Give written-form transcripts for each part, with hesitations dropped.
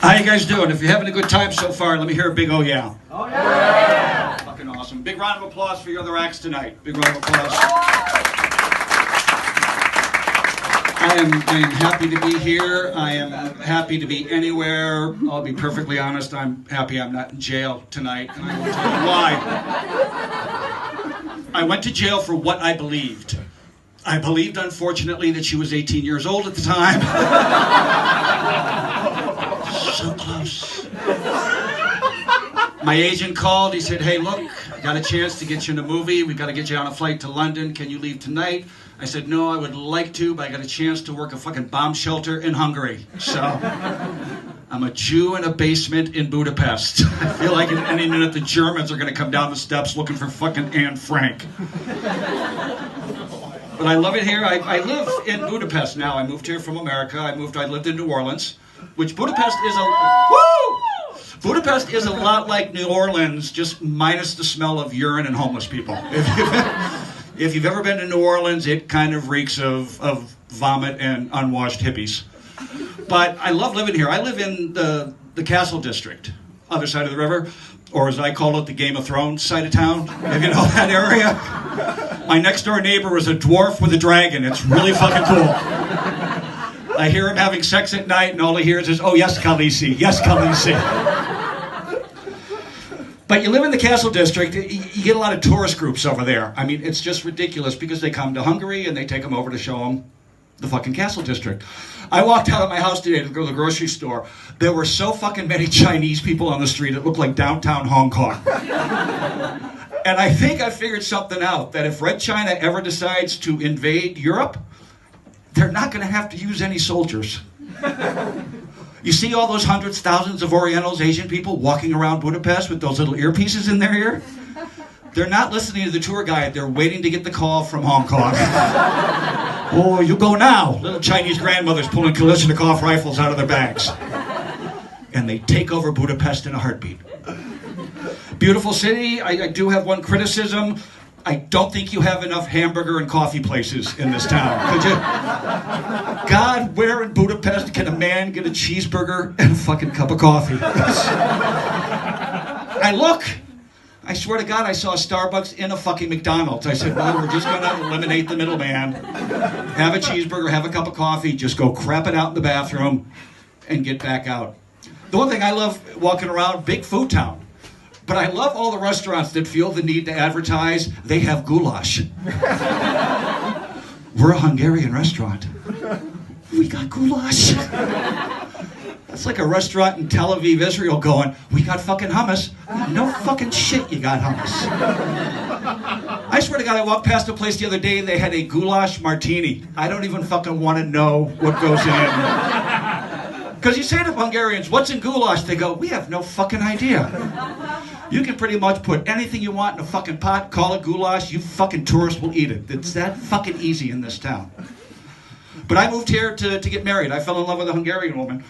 How you guys doing? If you're having a good time so far, let me hear a big oh yeah. Oh yeah! Fucking awesome. Big round of applause for your other acts tonight. Big round of applause. I am happy to be here. I am happy to be anywhere. I'll be perfectly honest, I'm happy I'm not in jail tonight. And I will tell you why. I went to jail for what I believed. I believed, unfortunately, that she was 18 years old at the time. So close. My agent called. He said, hey, look, I got a chance to get you in a movie. We've got to get you on a flight to London. Can you leave tonight? I said, no, I would like to, but I got a chance to work a fucking bomb shelter in Hungary. So I'm a Jew in a basement in Budapest. I feel like at any minute the Germans are going to come down the steps looking for fucking Anne Frank. But I love it here. I live in Budapest now. I moved here from America. I lived in New Orleans, which Budapest is Budapest is a lot like New Orleans, just minus the smell of urine and homeless people. If you've ever been to New Orleans, it kind of reeks of vomit and unwashed hippies. But I love living here. I live in the Castle District, other side of the river, or as I call it, the Game of Thrones side of town, if you know that area. My next door neighbor was a dwarf with a dragon. It's really fucking cool. I hear him having sex at night, and all he hears is, oh, yes, Khaleesi, yes, Khaleesi. But you live in the Castle District, you get a lot of tourist groups over there. I mean, it's just ridiculous because they come to Hungary and they take them over to show them the fucking Castle District. I walked out of my house today to go to the grocery store. There were so fucking many Chinese people on the street, it looked like downtown Hong Kong. And I think I figured something out, that if Red China ever decides to invade Europe, they're not going to have to use any soldiers. You see all those hundreds, thousands of Orientals, Asian people walking around Budapest with those little earpieces in their ear? They're not listening to the tour guide. They're waiting to get the call from Hong Kong. Oh, you go now. Little Chinese grandmothers pulling Kalashnikov rifles out of their bags. And they take over Budapest in a heartbeat. Beautiful city. I do have one criticism. I don't think you have enough hamburger and coffee places in this town. Could you? God, where in Budapest can a man get a cheeseburger and a fucking cup of coffee? I swear to God, I saw a Starbucks in a fucking McDonald's. I said, well, we're just going to eliminate the middleman. Have a cheeseburger, have a cup of coffee, just go crap it out in the bathroom and get back out. The one thing I love walking around, big food town. But I love all the restaurants that feel the need to advertise they have goulash. We're a Hungarian restaurant. We got goulash. That's like a restaurant in Tel Aviv, Israel going, we got fucking hummus. No fucking shit you got hummus. I swear to God, I walked past a place the other day, they had a goulash martini. I don't even fucking want to know what goes in. Because you say to Hungarians, what's in goulash? They go, we have no fucking idea. You can pretty much put anything you want in a fucking pot, call it goulash, you fucking tourists will eat it. It's that fucking easy in this town. But I moved here to get married. I fell in love with a Hungarian woman.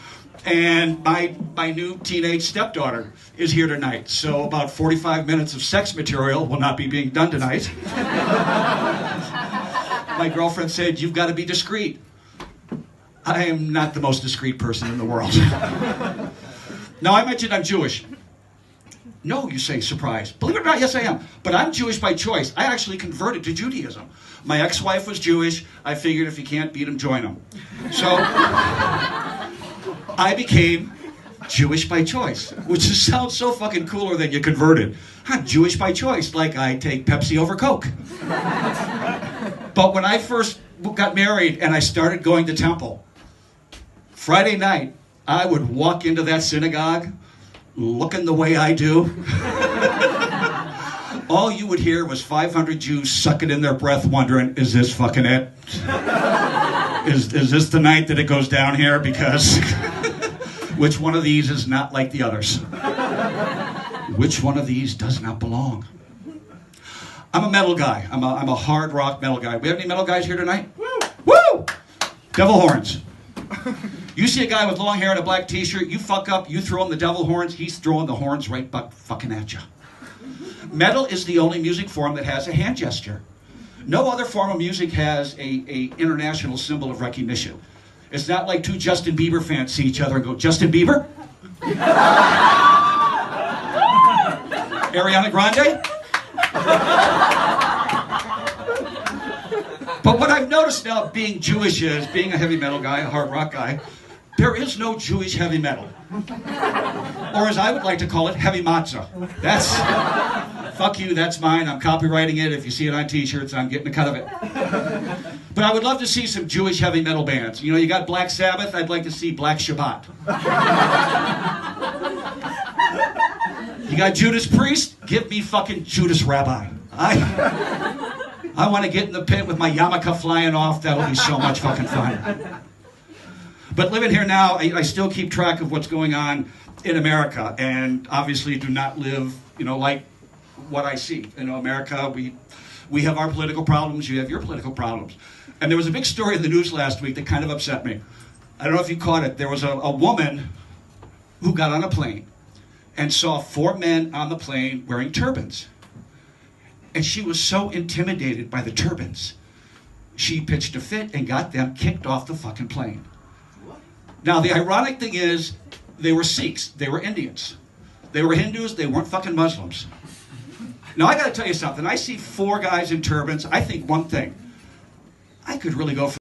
And my new teenage stepdaughter is here tonight. So about 45 minutes of sex material will not be being done tonight. My girlfriend said, you've got to be discreet. I am not the most discreet person in the world. Now, I mentioned I'm Jewish. No, you say, surprise. Believe it or not, yes, I am. But I'm Jewish by choice. I actually converted to Judaism. My ex-wife was Jewish. I figured if you can't beat them, join them. So I became Jewish by choice, which sounds so fucking cooler than you converted. I'm Jewish by choice, like I take Pepsi over Coke. But when I first got married and I started going to temple, Friday night, I would walk into that synagogue looking the way I do. All you would hear was 500 Jews sucking in their breath wondering, is this fucking it? Is this the night that it goes down here? Because which one of these is not like the others? Which one of these does not belong? I'm a metal guy. I'm a hard rock metal guy. We have any metal guys here tonight? Woo! Woo! Devil horns. You see a guy with long hair and a black t-shirt, you fuck up, you throw him the devil horns, he's throwing the horns right back fucking at you. Metal is the only music form that has a hand gesture. No other form of music has a international symbol of recognition. It's not like two Justin Bieber fans see each other and go, Justin Bieber? Ariana Grande? But what I've noticed now, being Jewish, is being a heavy metal guy, a hard rock guy, there is no Jewish heavy metal. Or as I would like to call it, heavy matzah. That's, fuck you, that's mine, I'm copywriting it. If you see it on t-shirts, I'm getting a cut of it. But I would love to see some Jewish heavy metal bands. You know, you got Black Sabbath, I'd like to see Black Shabbat. You got Judas Priest? Give me fucking Judas Rabbi. I want to get in the pit with my yarmulke flying off. That'll be so much fucking fun. But living here now, I still keep track of what's going on in America, and obviously do not live, you know, like what I see. You know, America, we have our political problems, you have your political problems. And there was a big story in the news last week that kind of upset me. I don't know if you caught it. There was a woman who got on a plane and saw 4 men on the plane wearing turbans. And she was so intimidated by the turbans, she pitched a fit and got them kicked off the fucking plane. Now, the ironic thing is, they were Sikhs, they were Indians. They were Hindus, they weren't fucking Muslims. Now, I gotta tell you something. I see 4 guys in turbans, I think one thing. I could really go for